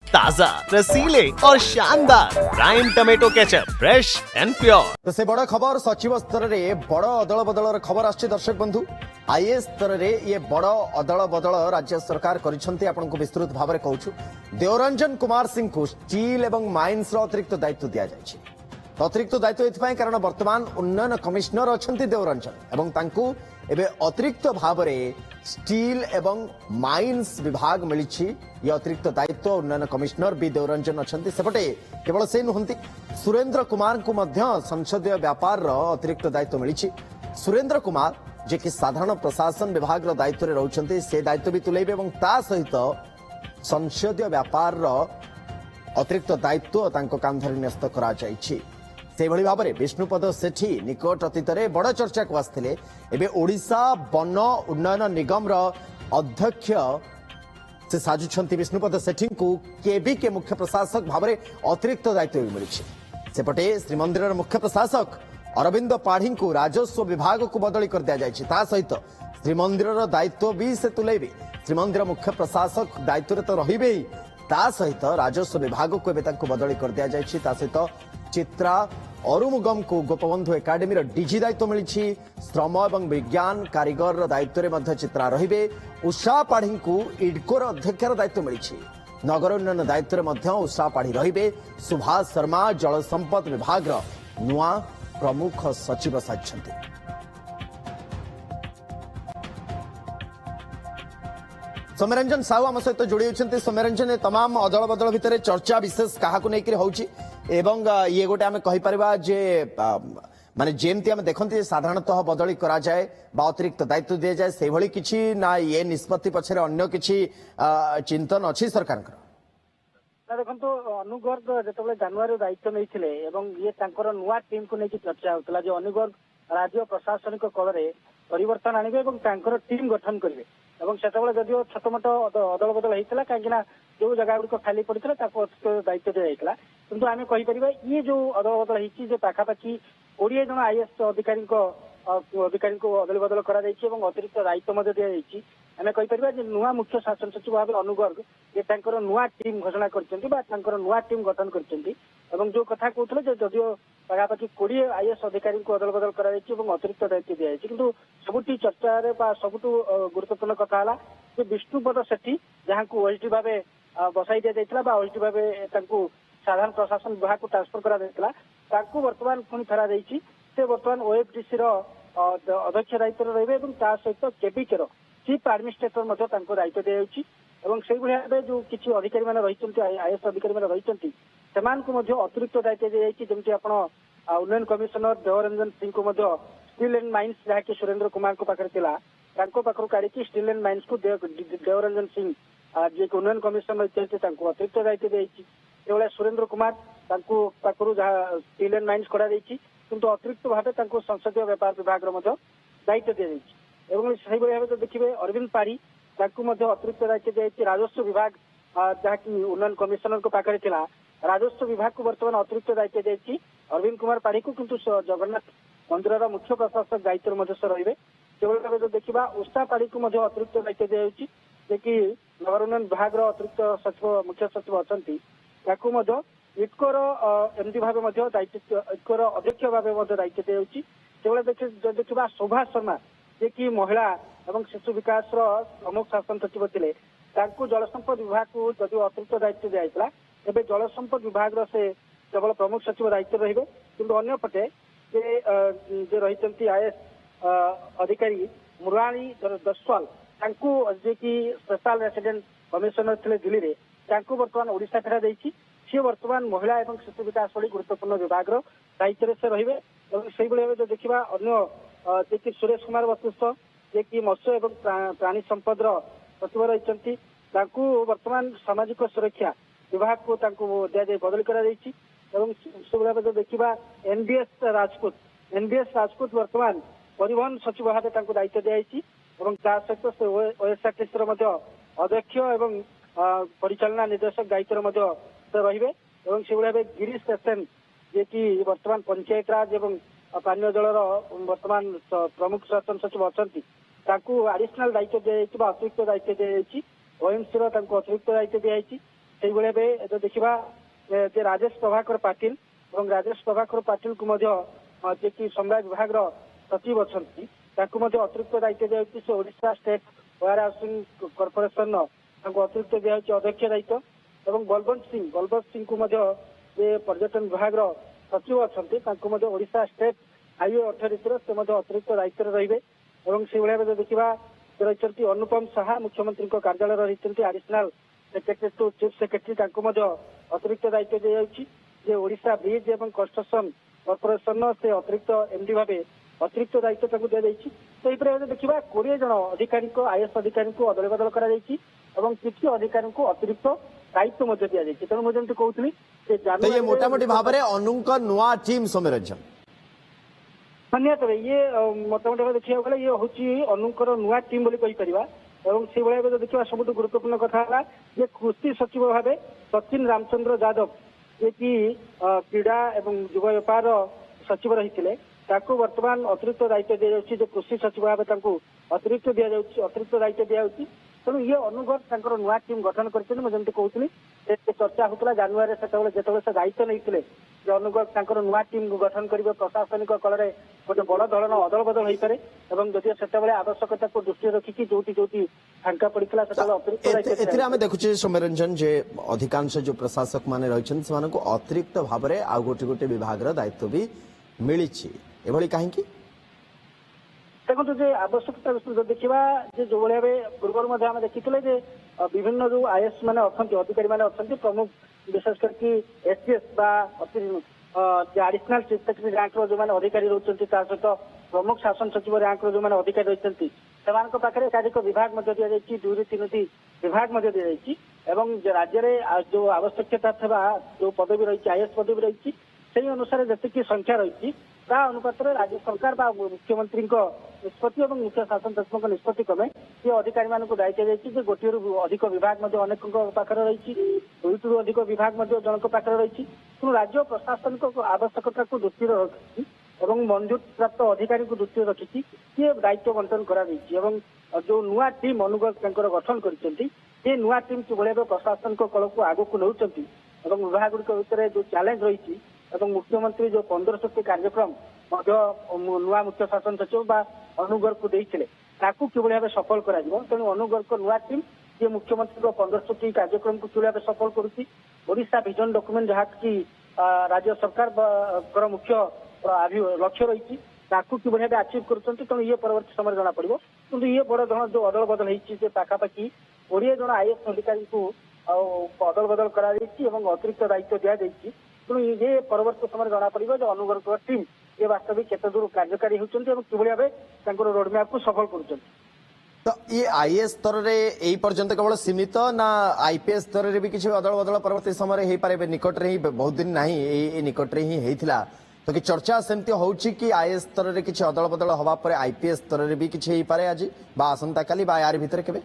ताजा, रसीले और शानदार prime tomato ketchup, fresh and pure. तो से बड़ खबर सचिव स्तर में बड़ अदल बदल खबर आछे दर्शक बंधु। आईएएस स्तर में ये बड़ अदल बदल राज्य सरकार आपको विस्तृत भाव में कहूँ। देवरंजन कुमार सिंह को स्टील एवं माइन्स अतिरिक्त दायित्व दि जाए। अतिरिक्त दायित्व ये कारण वर्तमान उन्नयन कमिशनर अच्छा देवरंजन एवं तांकु एबे अतिरिक्त भाव में स्टील एवं माइन्स विभाग मिली। ये अतिरिक्त दायित्व उन्नयन कमिशनर बी देवरंजन अच्छा सेपटे केवल से नुहति सुरेंद्र कुमार को संसदीय व्यापार अतिरिक्त दायित्व मिली। सुरेंद्र कुमार जे कि साधारण प्रशासन विभाग दायित्व में रोचते से दायित्व भी तुलेबे और ता सहित संसदीय व्यापार अतिरिक्त दायित्व कांधरे न्यस्त करा जायछि। से भली भाव में विष्णुपद सेठी निकट अतीत बड़ चर्चा को आसते एवं ओडिशा वन उन्नयन निगम अध्यक्ष से साजुंट विष्णुपद सेठी को केबी के मुख्य प्रशासक भाव में अतिरिक्त दायित्व भी मिली। सेपटे श्रीमंदिर मुख्य प्रशासक अरविंद पाढ़ी को राजस्व विभाग को बदली कर दिया जाए। सहित श्रीमंदिर दायित्व भी से तुलेबे। श्रीमंदिर मुख्य प्रशासक दायित्व तो रही सहित राजस्व विभाग को बदली कर दिया जाए। सहित चित्रा अरुमुगम को गोपबंधु एकाडेमी डीजी दायित्व मिली। श्रम एवं विज्ञान कारीगर दायित्व में चित्रा रहिबे। उषा पाढ़ी को इडकोर अध्यक्ष दायित्व मिली। नगर उन्नयन दायित्व में उषा पाढ़ी रहिबे। सुभाष शर्मा जल संपद विभाग नुआ प्रमुख सचिव साजिଛନ୍ତି। सौम्यरंजन साहू आम सहित जोड़ी होती। सौम्यरंजन तमाम अदल बदल भितर चर्चा विशेष क्या लेकर होची एवं ये गोटे आम कहीपर जे माने जेमती आम देखते साधारणतः बदली करा जाए बा अतिरिक्त दायित्व दि जाए से भली किछि ना ये निष्पत्ति पछरे अन्य किछि चिंतन अच्छी सरकार देखो अनुगर्ग जो जानुरी दायित्व नहीं ये नुआ टीम को लेकिन चर्चा होता जो अनुगर्ग राज्य प्रशासनिक कल में परिवर्तन आने और टीम गठन करेंगे से जदिव छोट मोट अदल बदल होता कहीं जो जगह गुड़िक खाली पड़ता दायित्व दी जाता किंतु आम कहीपर ये जो अदल बदल होती पाखापाखि 20 जन आईएएस अधिकारी को अदल बदल कर अतिरिक्त दायित्व दि जाए। आम कहीपर नुआ मुख्य शासन सचिव भाव अनुगर्ग ये नुआ टीम घोषणा कर नुआ टीम गठन कर जो कथा कहते जदिव पाखापाखि 20 आईएएस अधिकारी को अदल बदल कर अतिरिक्त दायित्व दी जाए कि सबुठी चर्चार सबुठ गुरुत्वपूर्ण कथा है विष्णुपद सेठी जहाँ को ओएसडी भाव बसाई दि जाता ओएसडी भाव साधारण प्रशासन विभाग को ट्रांसफर करा वर्तमान पुणी फेरा से वर्तमान ओएफडीसी अध्यक्ष दायित्व रही सहित केबीके चीफ एडमिनिस्ट्रेटर दायित्व दी जाए से भाव जो किसी अधिकारी मैंने रही आईएएस अधिकारी मैंने रही अतिरिक्त दायित्व दी जाए। जमी आप उन्नयन कमिशनर देवरंजन सिंह को स्टील एंड माइन्स जहाँकि सुरेंद्र कुमार को पाखर काढ़ी स्टील एंड माइन्स को देवरंजन सिंह जी उन्नयन कमिशनर अतिरिक्त दायित्व दी जाए। सुरेंद्र कुमार पाखर जहाँ स्टील एंड माइन्स करा किंतु अतिरिक्त भाव संसदीय व्यापार विभाग दायित्व दी जाए। से भाव जो देखिए अरविंद पाढ़ी अतिरिक्त दायित्व दी जाए। राजस्व विभाग जहाँकि उन्नयन कमिशनर को पाखे था राजस्व विभाग को वर्तमान अतिरिक्त दायित्व दी जाए अरविंद कुमार पाढ़ी को किंतु जगन्नाथ मंदिर मुख्य प्रशासक दायित्व से रही भाव जो देखा उषा पाढ़ी को अतिरिक्त दायित्व दी जाए कि नगर उन्नयन विभाग अतिरिक्त सचिव मुख्य सचिव अच्छा इटकोर एमडी भाव दायित्व इटकोर अध्यक्ष भाव दायित्व दी जाए। देखा शोभा शर्मा जे कि महिला और शिशु विकास प्रमुख शासन सचिव थे जल संपद विभाग को जदि अतिरिक्त दायित्व दी जाता एवं जल संपद विभाग से केवल प्रमुख सचिव दायित्व रही किंतु अन्यपटे जे रही आईएएस अधिकारी मुरारी दसवाल जे कि स्पेशल रेसिडेंट कमिशनर थे दिल्ली में वर्तमान ओडिशा फेरा देती सी वर्तमान महिला और शिशु विकास भली गुरुत्वपूर्ण विभाग दायित्व से रही से भाव जो देखा अन्य जे कि सुरेश कुमार वशिष्ठ जे कि मत्स्य एवं प्राणी संपद सचिव रही वर्तमान सामाजिक सुरक्षा विभाग को दि जाए बदली कर जो देखा एनबीएस राजपूत वर्तमान परिवहन सचिव भाव दायित्व दी जाए सहित ओएसआरटीसी अध्यक्ष एवं परिचालना निर्देशक दायित्व रही से भाव गिरीश सेन जे कि वर्तमान पंचायत राज एवं पानीय जलर वर्तमान प्रमुख शासन सचिव अच्छा आडिशनाल दायित्व दी जाए अतिरिक्त दायित्व दी जाए ओएमसी अतिरिक्त दायित्व दी जाए সেইভাবে ଏବେ ଯଦି ଦେଖିବା ଯେ ରାଜେଶ ପ୍ରଭାକର ପାଟିଲ ଏବଂ ରାଜେଶ ପ୍ରଭାକର ପାଟିଲକୁ ମଧ୍ୟ ଯିଏକି ସମବାୟ ବିଭାଗର ସଚିବ ଅଛନ୍ତି ତାଙ୍କୁ ମଧ୍ୟ ଅତିରିକ୍ତ ଦାୟିତ୍ୱ ଦିଆଯାଇଛି। ସେ ଓଡ଼ିଶା ଷ୍ଟେଟ ୱେୟାର ହାଉସିଂ କର୍ପୋରେସନର ତାଙ୍କୁ ଅତିରିକ୍ତ ଦିଆଯାଇଛି ଅଧ୍ୟକ୍ଷ ଦାୟିତ୍ୱ ଏବଂ ବଲବନ୍ତ ସିଂଙ୍କୁ ମଧ୍ୟ ଯେ ପର୍ଯ୍ୟଟନ ବିଭାଗର ସଚିବ ଅଛନ୍ତି ତାଙ୍କୁ ମଧ୍ୟ ଓଡ଼ିଶା ଷ୍ଟେଟ ହାଇୱେ ଅଥରିଟିର ସେ ମଧ୍ୟ ଅତିରିକ୍ତ ଦାୟିତ୍ୱରେ ରହିବେ ଏବଂ ସେଇଭଳି ଭାବେ ଯଦି ଦେଖିବା ରହିଛନ୍ତି ଅନୁପମ ଶାହା ମୁଖ୍ୟମନ୍ତ୍ରୀଙ୍କ କାର୍ଯ୍ୟାଳୟରେ ରହିଛନ୍ତି additional secretary to chief secretary ତାଙ୍କୁ ମଧ୍ୟ ଅତିରିକ୍ତ ଦାୟିତ୍ୱ ଦିଆଯାଉଛି। ଯେ ଓଡ଼ିଶା ବ୍ରିଜ ଏବଂ କନଷ୍ଟ୍ରକ୍ସନ କର୍ପୋରେସନର ସେ ଅତିରିକ୍ତ ଏମଡି ଭାବେ ଅତିରିକ୍ତ ଦାୟିତ୍ୱ ତାଙ୍କୁ ଦିଆଯାଇଛି। ସେହିପରି ଭାବେ ଦେଖିବା 20 ଜଣ ଅଧିକାରୀଙ୍କୁ ଆଇଏଏସ୍ ଅଧିକାରୀଙ୍କୁ ଅଦଳ ବଦଳ କରାଯାଇଛି ଏବଂ କିଛି ଅଧିକାରୀଙ୍କୁ ଅତିରିକ୍ତ ଦାୟିତ୍ୱ ମଧ୍ୟ ଦିଆଯାଇଛି। ତେଣୁ ମୁଁ ଯେମିତି କହୁଥିଲି ଯେ ତ ଇଏ ମୋଟାମୋଟି ଭାବରେ ଅନୁଙ୍କ ନୂଆ ଟିମ୍ ସୌମ୍ୟରଞ୍ଜନ। ନିହାତି ଭାବେ ଇଏ ମୋଟାମୋଟି ଭାବେ ଦେଖିବାକୁ ଗଲେ ଇଏ ହଉଛି ଅନୁଙ୍କର ନୂଆ ଟିମ୍ ବୋଲି କହିପାରିବା ଏବଂ ସେଇଭଳି ଭାବେ ଯଦି ଦେଖିବା ସବୁଠୁ ଗୁରୁତ୍ୱପୂର୍ଣ୍ଣ କଥା ହେଲା ଯେ କୃଷି ସଚିବ ଭାବେ ସଚିନ ରାମଚନ୍ଦ୍ର ଯାଦବ ଯିଏକି କ୍ରୀଡ଼ା ଏବଂ ଯୁବ ବ୍ୟାପାର ସଚିବ ରହିଥିଲେ ତାକୁ ବର୍ତ୍ତମାନ ଅତିରିକ୍ତ ଦାୟିତ୍ୱ ଦିଆଯାଉଛି। ଯେ କୃଷି ସଚିବ ଭାବେ ତାଙ୍କୁ ଅତିରିକ୍ତ ଦାୟିତ୍ୱ ଦିଆଯାଉଛି। ତେଣୁ ଇଏ ଅନୁଗତ ତାଙ୍କର ନୂଆ ଟିମ୍ ଗଠନ କରିଛନ୍ତି। ମୁଁ ଯେମିତି କହୁଥିଲି ଚର୍ଚ୍ଚା ହଉଥିଲା ଜାନୁଆରୀରେ ଯେତେବେଳେ ସେ ଦାୟିତ୍ୱ ନେଇଥିଲେ ଯେ ଅନୁଗତ ତାଙ୍କର ନୂଆ ଟିମ୍ ଗଠନ କରିବେ ପ୍ରଶାସନିକ କଳରେ ଗୋଟେ ବଡ ଧରଣ ଅଦଳ ବଦଳ ହେଇପାରେ ଏବଂ ଯଦିଓ ସେତେବେଳେ ଆବଶ୍ୟକତାକୁ ଦୃଷ୍ଟିରେ ରଖିକି ଯୋଉଠି ଫାଙ୍କା ପଡିଥିଲା ସେତେବେଳେ ଅତିରିକ୍ତ ଦାୟିତ୍ୱ ଏଥିରେ ଆମେ ଦେଖୁଛେ ସୌମ୍ୟରଞ୍ଜନ ଯେ ଅଧିକାଂଶ ଯୋଉ ପ୍ରଶାସକ ମାନେ ରହିଛନ୍ତି ସେମାନଙ୍କୁ ଅତିରିକ୍ତ ଭାବରେ ଆଉ ଗୋଟେ ବିଭାଗର ଦାୟିତ୍ୱ ବି ମିଳିଛି। ଏଭଳି କାହିଁକି? ଦେଖନ୍ତୁ ଯେ ଆବଶ୍ୟକତା ଦୃଷ୍ଟିରୁ ଦେଖିବା ଯେ ଯୋଉଭଳି ଭାବେ ପୂର୍ବରୁ ମଧ୍ୟ ଆମେ ଦେଖିଥିଲେ ଯେ ବିଭିନ୍ନ ଯୋଉ ଆଇଏଏସ୍ ମାନେ ଅଛନ୍ତି ଅଧିକାରୀ ମାନେ ଅଛନ୍ତି ପ୍ରମୁଖ ବିଶେଷ କରିକି ଏସପିଏସ୍ ବା ଆଡିସନାଲ ଚିଫ୍ ସେକ୍ରେଟାରୀ ରାଙ୍କର ଯୋଉମାନେ ଅଧିକାରୀ ରହୁଛନ୍ତି ତା ସହିତ ପ୍ରମୁଖ ଶାସନ ସଚିବ ରାଙ୍କର ଯୋଉମାନେ ଅଧିକାରୀ ରହିଛନ୍ତି ସେମାନଙ୍କ ପାଖରେ ଏକାଧିକ ବିଭାଗ ମଧ୍ୟ ଦିଆଯାଇଛି। 2ରୁ 3ଟି ବିଭାଗ ମଧ୍ୟ ଦିଆଯାଇଛି ଏବଂ ରାଜ୍ୟରେ ଯୋଉ ଆବଶ୍ୟକତା ଥିବା ଯୋଉ ପଦବୀ ରହିଛି ଆଇଏଏସ୍ ପଦବୀ ରହିଛି ସେଇ ଅନୁସାରେ ଯେତିକି ସଂଖ୍ୟା ରହିଛି ତା ଅନୁପାତରେ ରାଜ୍ୟ ସରକାର ବା ମୁଖ୍ୟମନ୍ତ୍ରୀଙ୍କ ନିଷ୍ପତ୍ତି ଏବଂ ମୁଖ୍ୟ ଶାସନ ସଚିବଙ୍କ ନିଷ୍ପତ୍ତି କ୍ରମେ ସେ ଅଧିକାରୀମାନଙ୍କୁ ଦାୟିତ୍ୱ ଦେଇଛି ଯେ ଗୋଟିଏରୁ ଅଧିକ ବିଭାଗ ମଧ୍ୟ ଅନେକଙ୍କ ପାଖରେ ରହିଛି 2ଟିରୁ ଅଧିକ ବିଭାଗ ମଧ୍ୟ ଜଣଙ୍କ ପାଖରେ ରହିଛି। ତେଣୁ ରାଜ୍ୟ ପ୍ରଶାସନିକ ଆବଶ୍ୟକତାକୁ ଦୃଷ୍ଟିରେ ରଖିଛି ଏବଂ ମଞ୍ଜୁର ପ୍ରାପ୍ତ ଅଧିକାରୀଙ୍କୁ ଦୃଷ୍ଟିରେ ରଖିଛି ସିଏ ଦାୟିତ୍ୱ ବଣ୍ଟନ କରାଯାଇଛି ଏବଂ ଯୋଉ ନୂଆ ଟିମ୍ ଅନୁଗତ ତାଙ୍କର ଗଠନ କରିଛନ୍ତି ସେ ନୂଆ ଟିମ୍ କିଭଳି ଭାବେ ପ୍ରଶାସନିକ କଳକୁ ଆଗକୁ ନେଉଛନ୍ତି ଏବଂ ବିଭାଗ ଗୁଡିକ ଭିତରେ ଯୋଉ ଚ୍ୟାଲେଞ୍ଜ ରହିଛି ଏବଂ ମୁଖ୍ୟମନ୍ତ୍ରୀ ଯୋଉ 1500ଟି କାର୍ଯ୍ୟକ୍ରମ ମଧ୍ୟ ନୂଆ ମୁଖ୍ୟ ଶାସନ ସଚିବ ବା ଅନୁଗରକୁ ଦେଇଥିଲେ ତାକୁ କିଭଳି ଭାବେ ସଫଳ କରାଯିବ। ତେଣୁ ଅନୁଗରଙ୍କ ନୂଆ ଟିମ୍ ଯିଏ ମୁଖ୍ୟମନ୍ତ୍ରୀଙ୍କ 1500ଟି କାର୍ଯ୍ୟକ୍ରମକୁ କିଭଳି ଭାବେ ସଫଳ କରୁଛି ଓଡ଼ିଶା ଭିଜନ ଡକୁମେଣ୍ଟ ଯାହାକି ରାଜ୍ୟ ସରକାରଙ୍କର ମୁଖ୍ୟ ଲକ୍ଷ୍ୟ ରହିଛି ତାକୁ କିଭଳି ଭାବେ ଆଚିଭ୍ କରୁଛନ୍ତି। ତେଣୁ ଇଏ ପରବର୍ତ୍ତୀ ସମୟରେ ଜଣାପଡିବ। କିନ୍ତୁ ଇଏ ବଡ ଧରଣ ଯୋଉ ଅଦଳ ବଦଳ ହେଇଛି ଯେ ପାଖାପାଖି 20 ଜଣ ଆଇଏଏସ୍ ଅଧିକାରୀଙ୍କୁ ଅଦଳ ବଦଳ କରାଯାଇଛି ଏବଂ ଅତିରିକ୍ତ ଦାୟିତ୍ୱ ଦିଆଯାଇଛି। ତେଣୁ ଇଏ ପରବର୍ତ୍ତୀ ସମୟରେ ଜଣାପଡିବ ଯେ ଅନୁଗରଙ୍କ ଟିମ୍ ଏ ବାସ୍ତବିକ କେତେ ଦୂର କାର୍ଯ୍ୟକାରୀ ହେଉଛନ୍ତି ଏବଂ କିଭଳି ଭାବେ ତାଙ୍କର ରୋଡମ୍ୟାପକୁ ସଫଳ କରୁଛନ୍ତି। ତ ଇଏ ଆଇଏଏସ୍ ସ୍ତରରେ ଏଇ ପର୍ଯ୍ୟନ୍ତ କେବଳ ସୀମିତ ନା ଆଇପିଏସ୍ ସ୍ତରରେ ବି କିଛି ଅଦଳ ବଦଳ ପରବର୍ତ୍ତୀ ସମୟରେ ହେଇପାରେ? ନିକଟରେ ହିଁ ବହୁତ ଦିନ ନାହିଁ ଏଇ ନିକଟରେ ହିଁ ହେଇଥିଲା ତ କି ଚର୍ଚ୍ଚା ସେମିତି ହଉଛି କି ଆଇଏଏସ୍ ସ୍ତରରେ କିଛି ଅଦଳ ବଦଳ ହବା ପରେ ଆଇପିଏସ୍ ସ୍ତରରେ ବି କିଛି ହେଇପାରେ ଆଜି ବା ଆସନ୍ତାକାଲି ବା ୟାର ଭିତରେ କେବେ?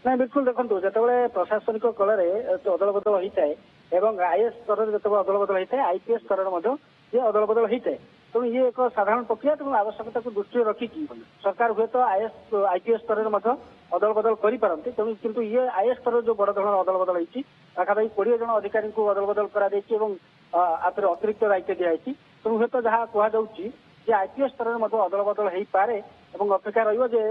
ନାଇଁ ବିଲକୁଲ ଦେଖନ୍ତୁ ଯେତେବେଳେ ପ୍ରଶାସନିକ କଳରେ ଅଦଳ ବଦଳ ହେଇଥାଏ ଏବଂ ଆଇଏଏସ୍ ସ୍ତରରେ ଯେତେବେଳେ ଅଦଳ ବଦଳ ହେଇଥାଏ ଆଇପିଏସ୍ ସ୍ତରରେ ମଧ୍ୟ ଇଏ ଅଦଳ ବଦଳ ହେଇଥାଏ। ତେଣୁ ଇଏ ଏକ ସାଧାରଣ ପ୍ରକ୍ରିୟା। ତେଣୁ ଆବଶ୍ୟକତାକୁ ଦୃଷ୍ଟିରେ ରଖିକି ସରକାର ହୁଏତ ଆଇପିଏସ୍ ସ୍ତରରେ ମଧ୍ୟ ଅଦଳ ବଦଳ କରିପାରନ୍ତି। ତେଣୁ କିନ୍ତୁ ଇଏ ଆଇଏଏସ୍ ସ୍ତରରେ ଯୋଉ ବଡ ଧରଣର ଅଦଳ ବଦଳ ହେଇଛି ପାଖାପାଖି 20 ଜଣ ଅଧିକାରୀଙ୍କୁ ଅଦଳ ବଦଳ କରାଯାଇଛି ଏବଂ ଆପରେ ଅତିରିକ୍ତ ଦାୟିତ୍ୱ ଦିଆଯାଇଛି। ତେଣୁ ହୁଏତ ଯାହା କୁହାଯାଉଛି ଯେ ଆଇପିଏସ୍ ସ୍ତରରେ ମଧ୍ୟ ଅଦଳ ବଦଳ ହେଇପାରେ ଏବଂ ଅପେକ୍ଷା ରହିବ ଯେ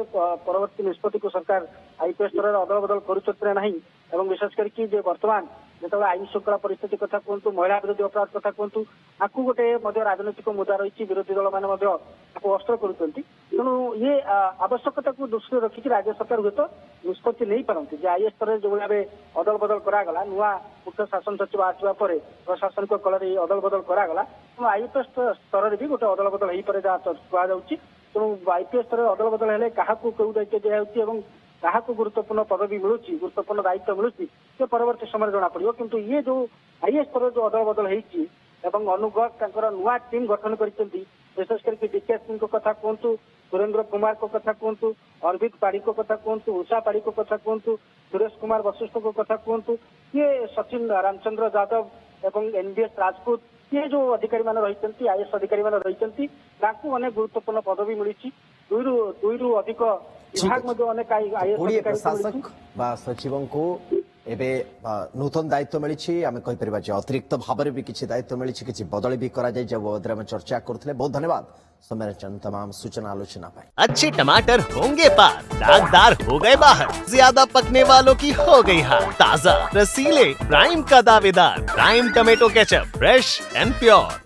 ପରବର୍ତ୍ତୀ ନିଷ୍ପତ୍ତିକୁ ସରକାର ଆଇପିଏସ୍ ସ୍ତରରେ ଅଦଳ ବଦଳ କରୁଛନ୍ତି ନା ନାହିଁ ଏବଂ ବିଶେଷ କରିକି ଯେ ବର୍ତ୍ତମାନ ଯେତେବେଳେ ଆଇନ ଶୃଙ୍ଖଳା ପରିସ୍ଥିତି କଥା କୁହନ୍ତୁ ମହିଳା ବିରୋଧୀ ଅପରାଧ କଥା କୁହନ୍ତୁ ଆକୁ ଗୋଟେ ମଧ୍ୟ ରାଜନୈତିକ ମୁଦ୍ଦା ରହିଛି ବିରୋଧୀ ଦଳ ମାନେ ମଧ୍ୟ ତାକୁ ଅସ୍ତ୍ର କରୁଛନ୍ତି। ତେଣୁ ଇଏ ଆବଶ୍ୟକତାକୁ ଦୃଷ୍ଟିରେ ରଖିକି ରାଜ୍ୟ ସରକାର ହୁଏତ ନିଷ୍ପତ୍ତି ନେଇପାରନ୍ତି ଯେ ଆଇଏଏସ୍ ସ୍ତରରେ ଯୋଉଭଳି ଭାବେ ଅଦଳ ବଦଳ କରାଗଲା ନୂଆ ମୁଖ୍ୟ ଶାସନ ସଚିବ ଆସିବା ପରେ ପ୍ରଶାସନିକ କଳରେ ଏହି ଅଦଳ ବଦଳ କରାଗଲା। ତେଣୁ ଆଇପିଏସ୍ ସ୍ତରରେ ବି ଗୋଟେ ଅଦଳ ବଦଳ ହେଇପାରେ ଯାହା କୁହାଯାଉଛି। ତେଣୁ ଆଇପିଏସ୍ ସ୍ତରରେ ଅଦଳ ବଦଳ ହେଲେ କାହାକୁ କେଉଁ ଦାୟିତ୍ୱ ଦିଆଯାଉଛି ଏବଂ କାହାକୁ ଗୁରୁତ୍ୱପୂର୍ଣ୍ଣ ପଦବୀ ମିଳୁଛି ଗୁରୁତ୍ୱପୂର୍ଣ୍ଣ ଦାୟିତ୍ୱ ମିଳୁଛି ସେ ପରବର୍ତ୍ତୀ ସମୟରେ ଜଣାପଡିବ। କିନ୍ତୁ ଇଏ ଯୋଉ ଆଇଏଏସ୍ ସ୍ତରରେ ଯୋଉ ଅଦଳ ବଦଳ ହେଇଛି ଏବଂ ଅନୁଗତ ତାଙ୍କର ନୂଆ ଟିମ୍ ଗଠନ କରିଛନ୍ତି ବିଶେଷ କରିକି ଡିକେ ସିଂଙ୍କ କଥା କୁହନ୍ତୁ ସୁରେନ୍ଦ୍ର କୁମାରଙ୍କ କଥା କୁହନ୍ତୁ ଅରବିନ୍ଦ ପାଢୀଙ୍କ କଥା କୁହନ୍ତୁ ଉଷା ପାଢୀଙ୍କ କଥା କୁହନ୍ତୁ ସୁରେଶ କୁମାର ବଶିଷ୍ଠଙ୍କ କଥା କୁହନ୍ତୁ କିଏ ସଚିନ ରାମଚନ୍ଦ୍ର ଯାଦବ ଏବଂ ଏନଭିଏସ୍ ରାଜପୁତ କିଏ ଯୋଉ ଅଧିକାରୀ ମାନେ ରହିଛନ୍ତି ଆଇଏଏସ୍ ଅଧିକାରୀ ମାନେ ରହିଛନ୍ତି ତାଙ୍କୁ ଅନେକ ଗୁରୁତ୍ୱପୂର୍ଣ୍ଣ ପଦବୀ ମିଳିଛି। ଦୁଇରୁ ଅଧିକ ବିଭାଗ ମଧ୍ୟ ଅନେକ ଆଇଏଏସ୍ ଅଧିକାରୀ ପ୍ରଶାସକ ବା ସଚିବଙ୍କୁ ଏବେ ନୂତନ ଦାୟିତ୍ୱ ମିଳିଛି ଆମେ କହିପାରିବା ଯେ ଅତିରିକ୍ତ ଭାବରେ ବି କିଛି ଦାୟିତ୍ୱ ମିଳିଛି କିଛି ବଦଳି ବି କରାଯାଇ ଯେଉଁ ବାବଦରେ ଆମେ ଚର୍ଚ୍ଚା କରୁଥିଲେ ବହୁତ ଧନ୍ୟବାଦ ସୌମ୍ୟରଞ୍ଜନ तमाम सूचना आलोचना पाई। अच्छे टमाटर होंगे पार, दागदार हो गए बाहर, ज्यादा पकने वालों की हो गई हार, ताजा रसीले प्राइम का दावेदार prime tomato ketchup, fresh and pure.